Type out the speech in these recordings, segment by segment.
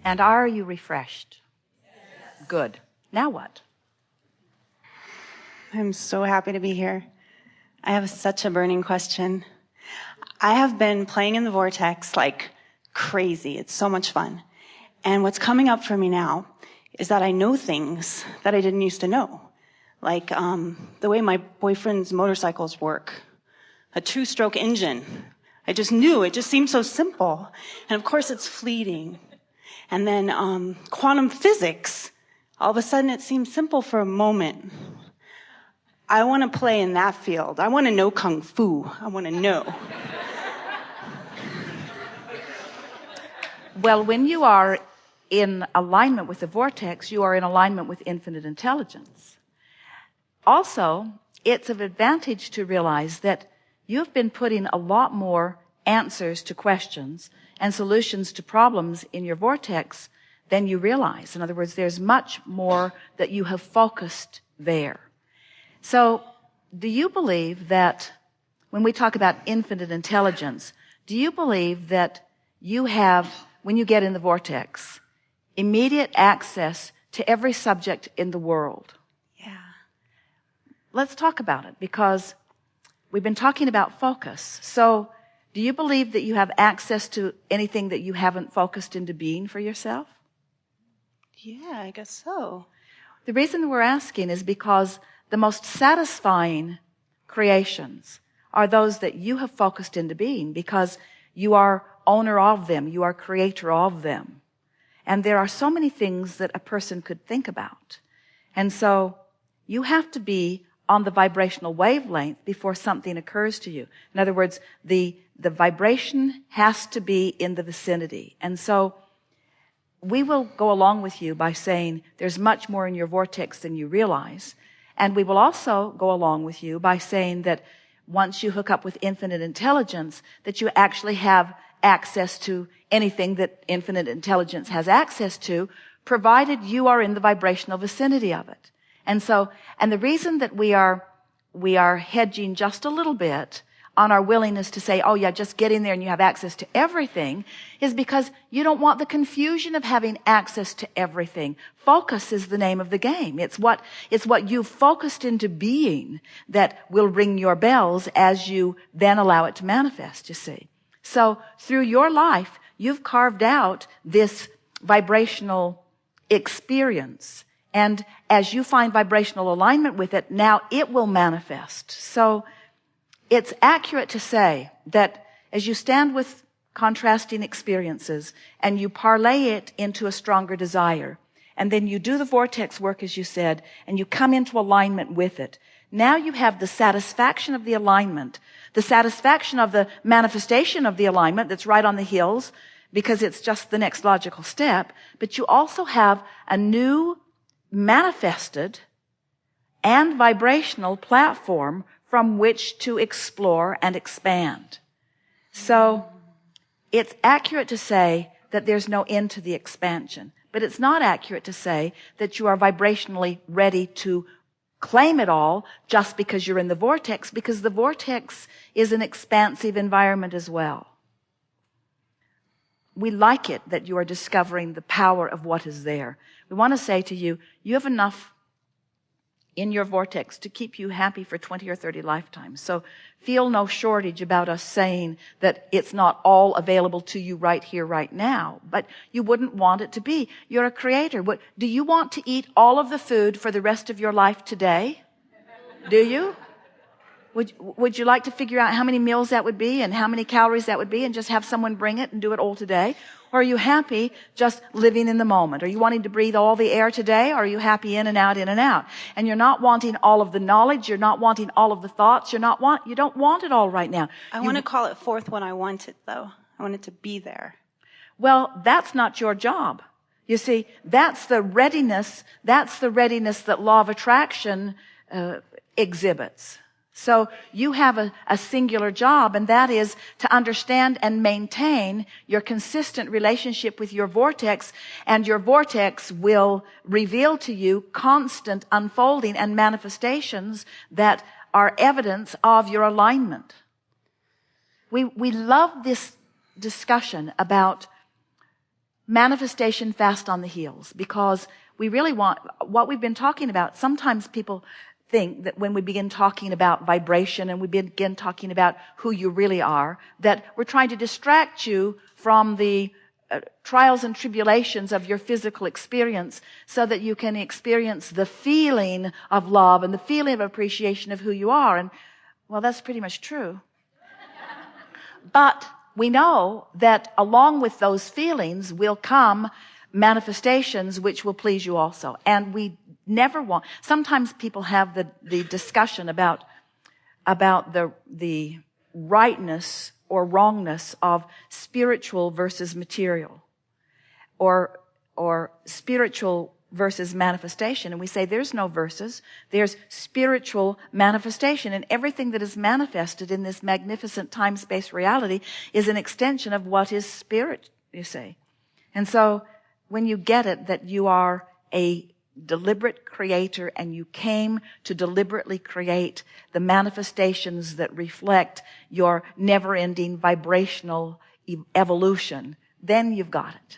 And are you refreshed? Yes. Good. Now what? I'm so happy to be here. I have such a burning question. I have been playing in the vortex like crazy. It's so much fun. And what's coming up for me now is that I know things that I didn't used to know. Like the way my boyfriend's motorcycles work. A two-stroke engine. I just knew. It just seemed so simple. And of course it's fleeting. And then quantum physics. All of a sudden it seems simple for a moment. I want to play in that field. I want to know Kung Fu. I want to know. Well, when you are in alignment with the vortex, you are in alignment with infinite intelligence. Also, it's of advantage to realize that you've been putting a lot more answers to questions and solutions to problems in your vortex than you realize. In other words, there's much more that you have focused there. So, do you believe that when we talk about infinite intelligence, do you believe that you have, when you get in the vortex, immediate access to every subject in the world? Yeah. Let's talk about it, because we've been talking about focus. So, do you believe that you have access to anything that you haven't focused into being for yourself? Yeah, I guess so. The reason we're asking is because the most satisfying creations are those that you have focused into being, because you are owner of them, you are creator of them. And there are so many things that a person could think about. And so you have to be on the vibrational wavelength before something occurs to you. In other words, the vibration has to be in the vicinity. And so we will go along with you by saying there's much more in your vortex than you realize. And we will also go along with you by saying that once you hook up with infinite intelligence, that you actually have access to anything that infinite intelligence has access to, provided you are in the vibrational vicinity of it. And the reason that we are hedging just a little bit on our willingness to say, oh yeah, just get in there and you have access to everything, is because you don't want the confusion of having access to everything. Focus is the name of the game. It's what you've focused into being that will ring your bells as you then allow it to manifest, you see. So through your life, you've carved out this vibrational experience. And as you find vibrational alignment with it, now it will manifest. So it's accurate to say that as you stand with contrasting experiences and you parlay it into a stronger desire, and then you do the vortex work, as you said, and you come into alignment with it, now you have the satisfaction of the alignment, the satisfaction of the manifestation of the alignment that's right on the heels, because it's just the next logical step, but you also have a new manifested and vibrational platform from which to explore and expand. So it's accurate to say that there's no end to the expansion, but it's not accurate to say that you are vibrationally ready to claim it all just because you're in the vortex, because the vortex is an expansive environment as well. We like it that you are discovering the power of what is there. We want to say to you, you have enough in your vortex to keep you happy for 20 or 30 lifetimes. So feel no shortage about us saying that it's not all available to you right here, right now. But you wouldn't want it to be. You're a creator. Do you want to eat all of the food for the rest of your life today? Do you? Would you like to figure out how many meals that would be and how many calories that would be and just have someone bring it and do it all today? Or are you happy just living in the moment? Are you wanting to breathe all the air today? Or are you happy in and out, in and out? And you're not wanting all of the knowledge. You're not wanting all of the thoughts. You don't want it all right now. I want to call it forth when I want it, though. I want it to be there. Well, that's not your job. You see, that's the readiness that law of attraction exhibits. So you have a singular job, and that is to understand and maintain your consistent relationship with your vortex, and your vortex will reveal to you constant unfolding and manifestations that are evidence of your alignment. we love this discussion about manifestation fast on the heels, because we really want what we've been talking about. Sometimes people think that when we begin talking about vibration and we begin talking about who you really are, that we're trying to distract you from the trials and tribulations of your physical experience so that you can experience the feeling of love and the feeling of appreciation of who you are. And, well, that's pretty much true. But we know that along with those feelings will come manifestations which will please you also. And we never want, sometimes people have the discussion about the rightness or wrongness of spiritual versus material, or spiritual versus manifestation. And we say there's no versus, there's spiritual manifestation, and everything that is manifested in this magnificent time-space reality is an extension of what is spirit, you see. And so when you get it that you are a deliberate creator and you came to deliberately create the manifestations that reflect your never-ending vibrational evolution, then you've got it.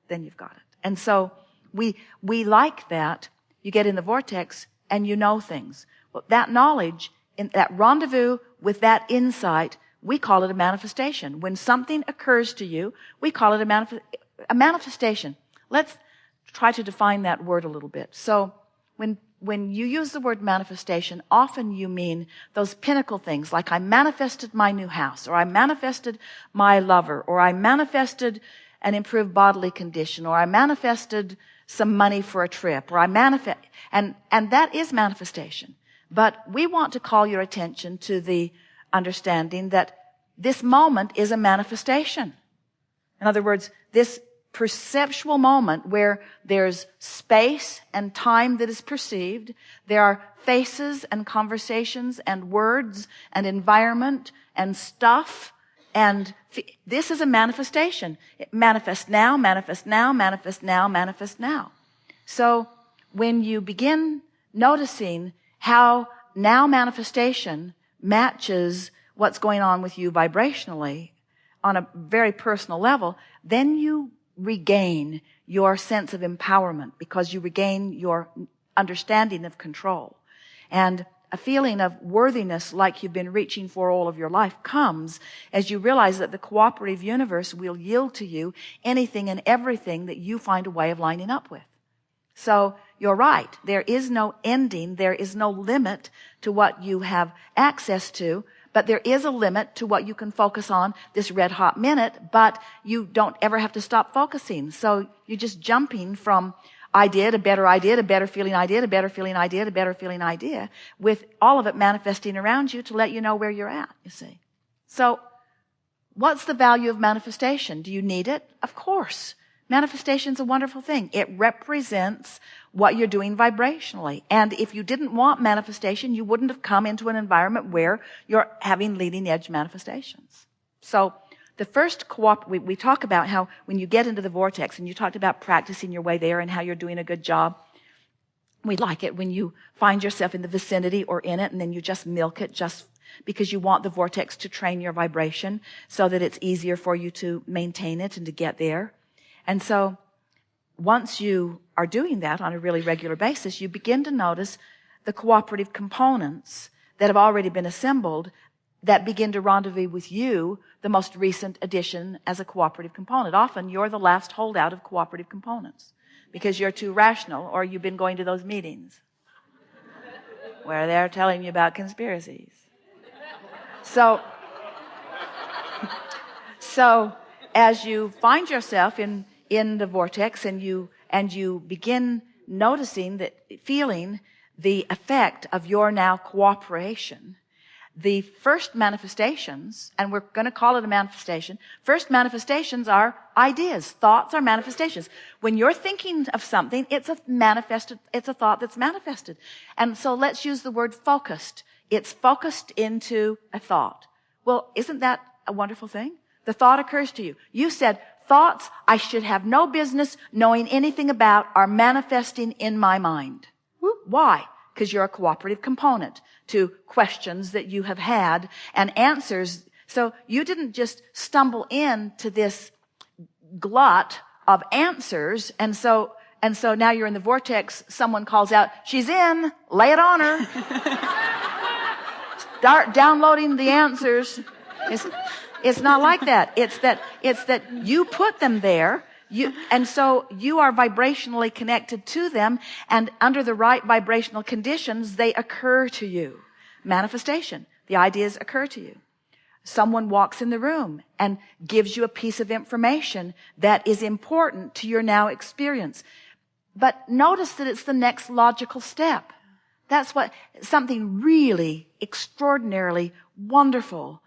Then you've got it. And so we like that. You get in the vortex and you know things. Well, that knowledge, in that rendezvous with that insight, we call it a manifestation. When something occurs to you, we call it a manifestation. Let's try to define that word a little bit. So when you use the word manifestation, often you mean those pinnacle things, like I manifested my new house, or I manifested my lover, or I manifested an improved bodily condition, or I manifested some money for a trip, or I manifest, and that is manifestation. But we want to call your attention to the understanding that this moment is a manifestation. In other words, this perceptual moment where there's space and time that is perceived, there are faces and conversations and words and environment and stuff, and this is a manifestation. It manifests now, manifests now, manifests now, manifests now. So when you begin noticing how now manifestation matches what's going on with you vibrationally on a very personal level, then you regain your sense of empowerment, because you regain your understanding of control. And a feeling of worthiness like you've been reaching for all of your life comes as you realize that the cooperative universe will yield to you anything and everything that you find a way of lining up with. So you're right. There is no ending. There is no limit to what you have access to. But there is a limit to what you can focus on this red hot minute, but you don't ever have to stop focusing. So you're just jumping from idea to better feeling idea, to better feeling idea, to better feeling idea, with all of it manifesting around you to let you know where you're at, you see. So what's the value of manifestation? Do you need it? Of course. Manifestation's a wonderful thing. It represents what you're doing vibrationally. And if you didn't want manifestation, you wouldn't have come into an environment where you're having leading edge manifestations. So the first we talk about how when you get into the vortex, and you talked about practicing your way there and how you're doing a good job. We like it when you find yourself in the vicinity or in it, and then you just milk it just because you want the vortex to train your vibration so that it's easier for you to maintain it and to get there. And so once you are doing that on a really regular basis, you begin to notice the cooperative components that have already been assembled that begin to rendezvous with you, the most recent addition as a cooperative component. Often you're the last holdout of cooperative components because you're too rational, or you've been going to those meetings where they're telling you about conspiracies. So as you find yourself in the vortex and you begin noticing feeling the effect of your now cooperation, the first manifestations, and we're going to call it a manifestation, first manifestations are ideas. Thoughts are manifestations. When you're thinking of something, it's a thought that's manifested. And so let's use the word focused. It's focused into a thought. Well, isn't that a wonderful thing? The thought occurs to you. You said, thoughts I should have no business knowing anything about are manifesting in my mind. Why? Because you're a cooperative component to questions that you have had and answers So you didn't just stumble into this glut of answers, and so now you're in the vortex. Someone calls out, "She's in, lay it on her." Start downloading the answers. It's not like that. It's that you put them there. And so you are vibrationally connected to them, and under the right vibrational conditions, they occur to you. Manifestation. The ideas occur to you. Someone walks in the room and gives you a piece of information that is important to your now experience. But notice that it's the next logical step. That's what, something really extraordinarily wonderful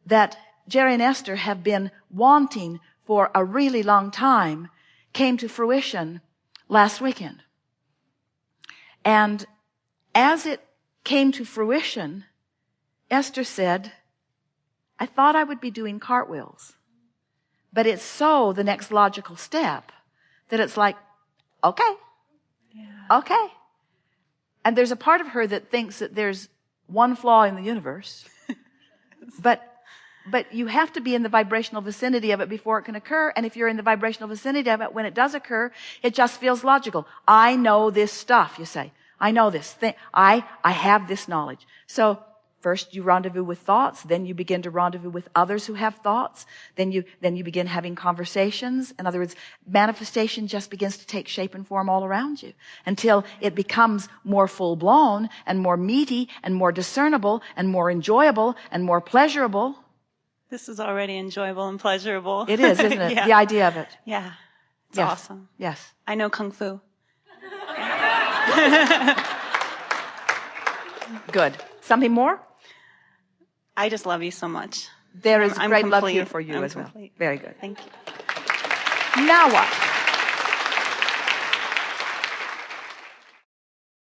that Jerry and Esther have been wanting for a really long time came to fruition last weekend. And as it came to fruition, Esther said, "I thought I would be doing cartwheels." But it's so the next logical step that it's like, okay, okay. And there's a part of her that thinks that there's one flaw in the universe, but you have to be in the vibrational vicinity of it before it can occur. And if you're in the vibrational vicinity of it, when it does occur, it just feels logical. I know this stuff, you say. I know this thing. I have this knowledge. So first you rendezvous with thoughts, then you begin to rendezvous with others who have thoughts, then you begin having conversations. In other words, manifestation just begins to take shape and form all around you until it becomes more full-blown and more meaty and more discernible and more enjoyable and more pleasurable. This is already enjoyable and pleasurable. It is, isn't it? Yeah. The idea of it. Yeah. It's Yes. awesome. Yes. I know Kung Fu. Good. Something more? I just love you so much. There is I'm great love complete. here for you I'm as well. complete. Very good. Thank you. Now what?